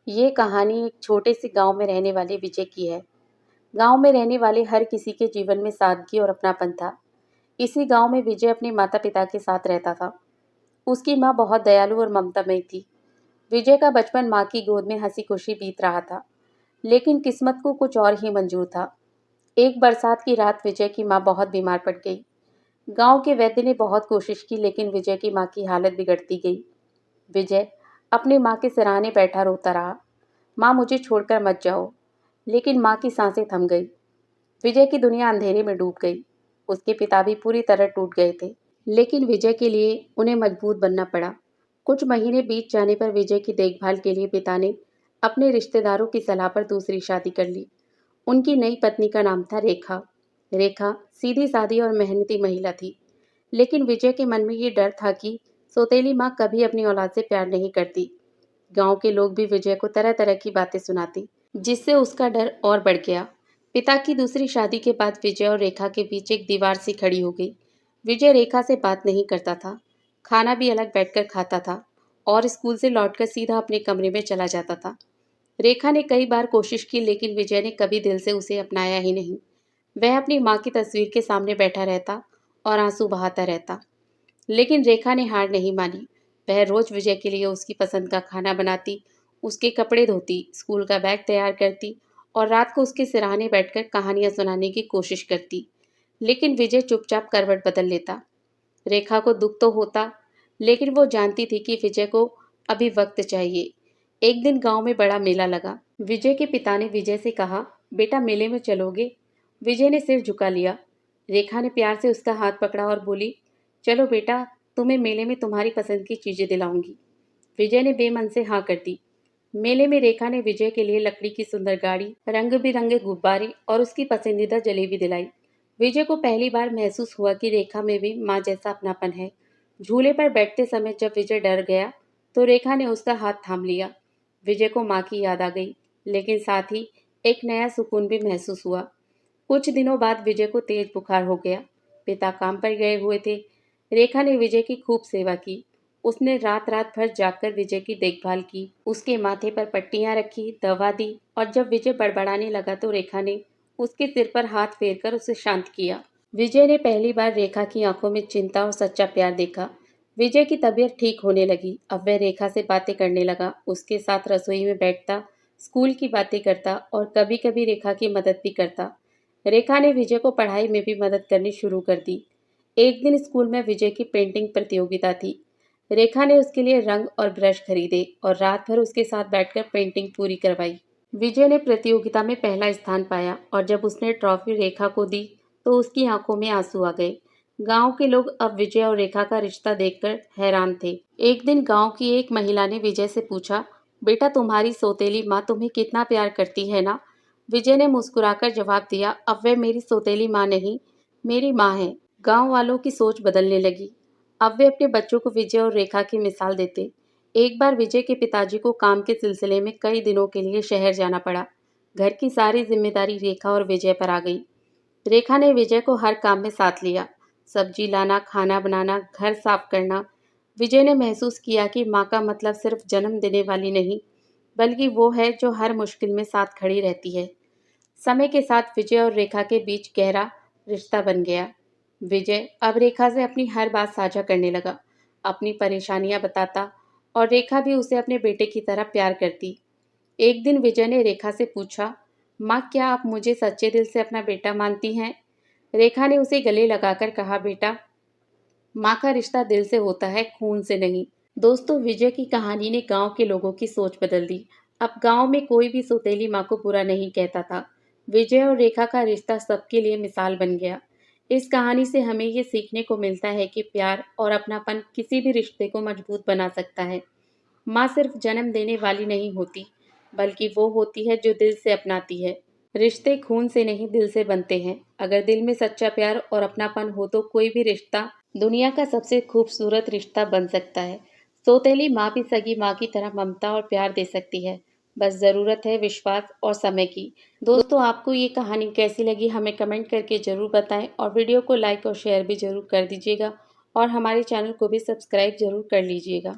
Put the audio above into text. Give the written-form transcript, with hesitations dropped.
ये कहानी एक छोटे से गांव में रहने वाले विजय की है। गांव में रहने वाले हर किसी के जीवन में सादगी और अपनापन था। इसी गांव में विजय अपने माता पिता के साथ रहता था। उसकी माँ बहुत दयालु और ममतामयी थी। विजय का बचपन माँ की गोद में हंसी खुशी बीत रहा था, लेकिन किस्मत को कुछ और ही मंजूर था। एक बरसात की रात विजय की माँ बहुत बीमार पड़ गई। गांव के वैद्य ने बहुत कोशिश की, लेकिन विजय की माँ की हालत बिगड़ती गई। विजय अपनी माँ के सिरहाने बैठा रोता रहा, माँ मुझे छोड़कर मत जाओ। लेकिन माँ की सांसें थम गई। विजय की दुनिया अंधेरे में डूब गई। उसके पिता भी पूरी तरह टूट गए थे, लेकिन विजय के लिए उन्हें मजबूत बनना पड़ा। कुछ महीने बीत जाने पर विजय की देखभाल के लिए पिता ने अपने रिश्तेदारों की सलाह पर दूसरी शादी कर ली। उनकी नई पत्नी का नाम था रेखा। रेखा सीधी सादी और मेहनती महिला थी, लेकिन विजय के मन में ये डर था कि सौतेली माँ कभी अपनी औलाद से प्यार नहीं करती। गांव के लोग भी विजय को तरह तरह की बातें सुनाती, जिससे उसका डर और बढ़ गया। पिता की दूसरी शादी के बाद विजय और रेखा के बीच एक दीवार सी खड़ी हो गई। विजय रेखा से बात नहीं करता था, खाना भी अलग बैठकर खाता था और स्कूल से लौटकर सीधा अपने कमरे में चला जाता था। रेखा ने कई बार कोशिश की, लेकिन विजय ने कभी दिल से उसे अपनाया ही नहीं। वह अपनी माँ की तस्वीर के सामने बैठा रहता और आंसू बहाता रहता। लेकिन रेखा ने हार नहीं मानी। वह रोज विजय के लिए उसकी पसंद का खाना बनाती, उसके कपड़े धोती, स्कूल का बैग तैयार करती और रात को उसके सिरहाने बैठकर कहानियां सुनाने की कोशिश करती। लेकिन विजय चुपचाप करवट बदल लेता। रेखा को दुख तो होता, लेकिन वो जानती थी कि विजय को अभी वक्त चाहिए। एक दिन गांव में बड़ा मेला लगा। विजय के पिता ने विजय से कहा, बेटा मेले में चलोगे? विजय ने सिर झुका लिया। रेखा ने प्यार से उसका हाथ पकड़ा और बोली, चलो बेटा, तुम्हें मेले में तुम्हारी पसंद की चीजें दिलाऊंगी। विजय ने बेमन से हाँ कर दी। मेले में रेखा ने विजय के लिए लकड़ी की सुंदर गाड़ी, रंग बिरंगे गुब्बारे और उसकी पसंदीदा जलेबी दिलाई। विजय को पहली बार महसूस हुआ कि रेखा में भी माँ जैसा अपनापन है। झूले पर बैठते समय जब विजय डर गया, तो रेखा ने उसका हाथ थाम लिया। विजय को माँ की याद आ गई, लेकिन साथ ही एक नया सुकून भी महसूस हुआ। कुछ दिनों बाद विजय को तेज बुखार हो गया। पिता काम पर गए हुए थे। रेखा ने विजय की खूब सेवा की। उसने रात रात भर जागकर विजय की देखभाल की, उसके माथे पर पट्टियां रखी, दवा दी और जब विजय बड़बड़ाने लगा तो रेखा ने उसके सिर पर हाथ फेरकर उसे शांत किया। विजय ने पहली बार रेखा की आंखों में चिंता और सच्चा प्यार देखा। विजय की तबीयत ठीक होने लगी। अब वह रेखा से बातें करने लगा, उसके साथ रसोई में बैठता, स्कूल की बातें करता और कभी कभी रेखा की मदद भी करता। रेखा ने विजय को पढ़ाई में भी मदद करनी शुरू कर दी। एक दिन स्कूल में विजय की पेंटिंग प्रतियोगिता थी। रेखा ने उसके लिए रंग और ब्रश खरीदे और रात भर उसके साथ बैठकर पेंटिंग पूरी करवाई। विजय ने प्रतियोगिता में पहला स्थान पाया और जब उसने ट्रॉफी रेखा को दी तो उसकी आंखों में आंसू आ गए। गांव के लोग अब विजय और रेखा का रिश्ता देखकर हैरान थे। एक दिन गांव की एक महिला ने विजय से पूछा, बेटा तुम्हारी सौतेली माँ तुम्हें कितना प्यार करती है ना? विजय ने मुस्कुराकर जवाब दिया, अब वह मेरी सौतेली माँ नहीं, मेरी माँ है। गांव वालों की सोच बदलने लगी। अब वे अपने बच्चों को विजय और रेखा की मिसाल देते। एक बार विजय के पिताजी को काम के सिलसिले में कई दिनों के लिए शहर जाना पड़ा। घर की सारी जिम्मेदारी रेखा और विजय पर आ गई। रेखा ने विजय को हर काम में साथ लिया, सब्जी लाना, खाना बनाना, घर साफ करना। विजय ने महसूस किया कि माँ का मतलब सिर्फ जन्म देने वाली नहीं, बल्कि वो है जो हर मुश्किल में साथ खड़ी रहती है। समय के साथ विजय और रेखा के बीच गहरा रिश्ता बन गया। विजय अब रेखा से अपनी हर बात साझा करने लगा, अपनी परेशानियां बताता और रेखा भी उसे अपने बेटे की तरह प्यार करती। एक दिन विजय ने रेखा से पूछा, माँ क्या आप मुझे सच्चे दिल से अपना बेटा मानती हैं? रेखा ने उसे गले लगाकर कहा, बेटा, माँ का रिश्ता दिल से होता है, खून से नहीं। दोस्तों, विजय की कहानी ने गांव के लोगों की सोच बदल दी। अब गांव में कोई भी सौतेली माँ को बुरा नहीं कहता था। विजय और रेखा का रिश्ता सबके लिए मिसाल बन गया। इस कहानी से हमें ये सीखने को मिलता है कि प्यार और अपनापन किसी भी रिश्ते को मजबूत बना सकता है। माँ सिर्फ जन्म देने वाली नहीं होती, बल्कि वो होती है जो दिल से अपनाती है। रिश्ते खून से नहीं, दिल से बनते हैं। अगर दिल में सच्चा प्यार और अपनापन हो तो कोई भी रिश्ता दुनिया का सबसे खूबसूरत रिश्ता बन सकता है। सौतेली माँ भी सगी माँ की तरह ममता और प्यार दे सकती है। बस ज़रूरत है विश्वास और समय की। दोस्तों, आपको ये कहानी कैसी लगी हमें कमेंट करके ज़रूर बताएं और वीडियो को लाइक और शेयर भी ज़रूर कर दीजिएगा और हमारे चैनल को भी सब्सक्राइब ज़रूर कर लीजिएगा।